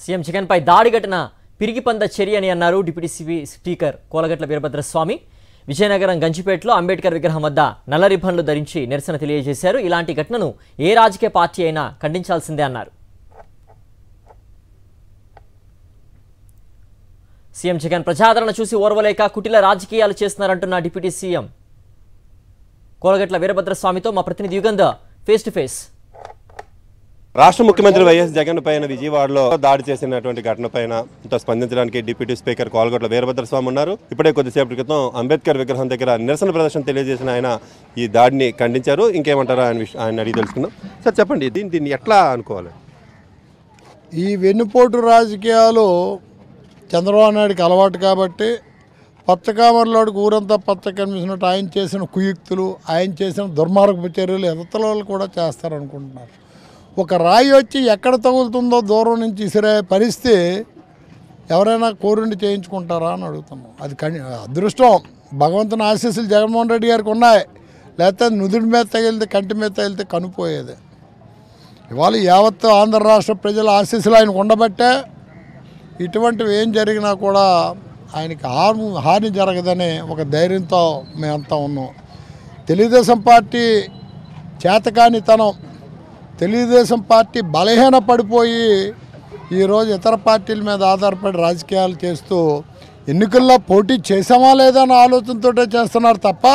CM Jagan పై దాడి ఘటన పిరిగిపంద చర్య అని అన్నారు డిప్యూటీ స్పీకర్ కోలగట్ల వీరభద్రస్వామి. విజయనగరం గంజిపేటలో అంబేద్కర్ విగ్రహం వద్ద నల్ల రిబ్బన్లు ధరించి నిరసన తెలియజేశారు. ఇలాంటి ఘటనను ఏ రాజకీయ పార్టీ అయినా ఖండించాల్సిందే అన్నారు. సీఎం జగన్ ప్రజాదరణ చూసి ఓర్వలేక కుటిల రాజకీయాలు చేస్తున్నారంటున్న డిప్యూటీ సీఎం కోలగట్ల వీరభద్రస్వామితో మా ప్రతినిధి యుగంధర్ ఫేస్ టు ఫేస్. రాష్ట్ర ముఖ్యమంత్రి వైఎస్ జగన్ పైన విజయవాడలో దాడి చేసినటువంటి ఘటన పైన స్పందించడానికి డిప్యూటీ స్పీకర్ కోలగట్ల వీరభద్రస్వామి ఉన్నారు. ఇప్పుడే కొద్దిసేపటి క్రితం అంబేద్కర్ విగ్రహం దగ్గర నిరసన ప్రదర్శన తెలియజేసిన ఆయన ఈ దాడిని ఖండించారు. ఇంకేమంటారో ఆయన అడిగి తెలుసుకుందాం. సార్ చెప్పండి, దీన్ని ఎట్లా అనుకోవాలి? ఈ వెన్నుపోటు రాజకీయాలు చంద్రబాబు నాయుడికి అలవాటు కాబట్టి పచ్చకామర్లోడికి ఊరంతా పచ్చ కనిపిస్తున్నట్టు ఆయన చేసిన కుయుక్తులు, ఆయన చేసిన దుర్మార్గపు చర్యలు ఎదతల వాళ్ళు కూడా చేస్తారనుకుంటున్నారు. ఒక రాయి వచ్చి ఎక్కడ తగులుతుందో దూరం నుంచి ఇసిరే పరిస్థితి ఎవరైనా కోరుండి చేయించుకుంటారా అని అడుగుతున్నాం. అది అదృష్టం, భగవంతుని ఆశీస్సులు జగన్మోహన్ రెడ్డి గారికి ఉన్నాయి. లేకపోతే నుదుడి మీద తగిలితే కంటి మీద తగిలితే కనుపోయేది. ఇవాళ యావత్ ఆంధ్ర రాష్ట్ర ప్రజల ఆశీస్సులు ఆయనకు ఉండబట్టే ఇటువంటివి ఏం జరిగినా కూడా ఆయనకి హాని జరగదని ఒక ధైర్యంతో మేమంతా ఉన్నాం. తెలుగుదేశం పార్టీ చేతకానితనం, తెలుగుదేశం పార్టీ బలహీన పడిపోయి ఈరోజు ఇతర పార్టీల మీద ఆధారపడి రాజకీయాలు చేస్తూ ఎన్నికల్లో పోటీ చేసామా లేదా అన్న ఆలోచనతో చేస్తున్నారు తప్ప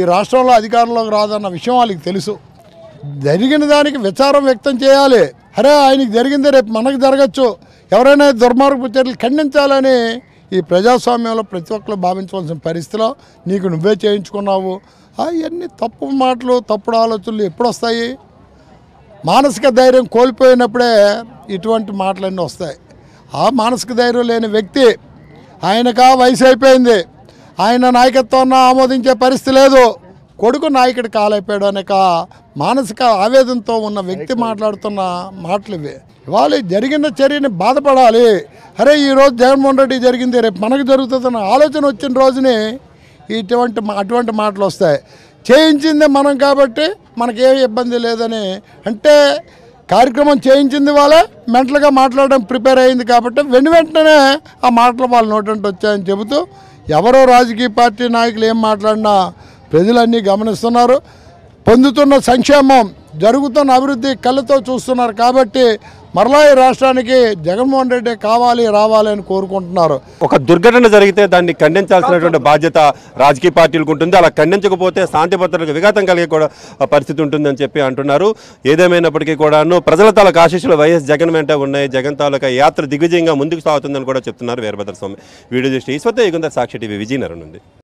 ఈ రాష్ట్రంలో అధికారంలోకి రాదన్న విషయం వాళ్ళకి తెలుసు. జరిగిన దానికి విచారం వ్యక్తం చేయాలి. అరే ఆయనకి జరిగిందే రేపు మనకు జరగచ్చు, ఎవరైనా దుర్మార్గపు చర్యలు ఖండించాలని ఈ ప్రజాస్వామ్యంలో ప్రతి ఒక్కరు భావించవలసిన పరిస్థితిలో నీకు నువ్వే చేయించుకున్నావు. అవన్నీ తప్పు మాటలు, తప్పుడు ఆలోచనలు ఎప్పుడు వస్తాయి? మానసిక ధైర్యం కోల్పోయినప్పుడే ఇటువంటి మాటలన్నీ వస్తాయి. ఆ మానసిక ధైర్యం లేని వ్యక్తి, ఆయనకా వయసు అయిపోయింది, ఆయన నాయకత్వాన్ని ఆమోదించే పరిస్థితి లేదు, కొడుకు నాయకుడు కాలైపోయాడు అనేక మానసిక ఆవేదనతో ఉన్న వ్యక్తి మాట్లాడుతున్న మాటలు ఇవి. ఇవాళ జరిగిన చర్యని బాధపడాలి. అరే ఈరోజు జగన్మోహన్ రెడ్డి జరిగింది రేపు మనకు జరుగుతుందన్న ఆలోచన వచ్చిన రోజుని అటువంటి మాటలు వస్తాయి. చేయించింది మనం కాబట్టి మనకేం ఇబ్బంది లేదని అంటే కార్యక్రమం చేయించింది వాళ్ళే మెంటల్గా మాట్లాడడం ప్రిపేర్ అయింది కాబట్టి వెంటనే ఆ మాటలు వాళ్ళ నోటంటే వచ్చాయని చెబుతూ ఎవరో రాజకీయ పార్టీ నాయకులు ఏం మాట్లాడినా ప్రజలన్నీ గమనిస్తున్నారు. పొందుతున్న సంక్షేమం, జరుగుతున్న అభివృద్ధి కళ్ళతో చూస్తున్నారు కాబట్టి మరలా ఈ రాష్ట్రానికి జగన్మోహన్ రెడ్డి రావాలి అని కోరుకుంటున్నారు. ఒక దుర్ఘటన జరిగితే దాన్ని ఖండించాల్సినటువంటి బాధ్యత రాజకీయ పార్టీలకు ఉంటుంది. అలా ఖండించకపోతే శాంతి భద్రతలకు విఘాతం కలిగే కూడా పరిస్థితి ఉంటుందని చెప్పి అంటున్నారు. ఏదేమైనప్పటికీ కూడాను ప్రజల తాలూకు ఆశీస్సులు వైఎస్ జగన్ వెంట ఉన్నాయి. జగన్ తాలూకా యాత్ర దిగ్విజయంగా ముందుకు సాగుతుందని కూడా చెప్తున్నారు వీరభద్రస్వామి. వీడియో దృష్టి ఈశ్వర్ యుగంధర్, సాక్షి టీవీ, విజయనగరం నుండి.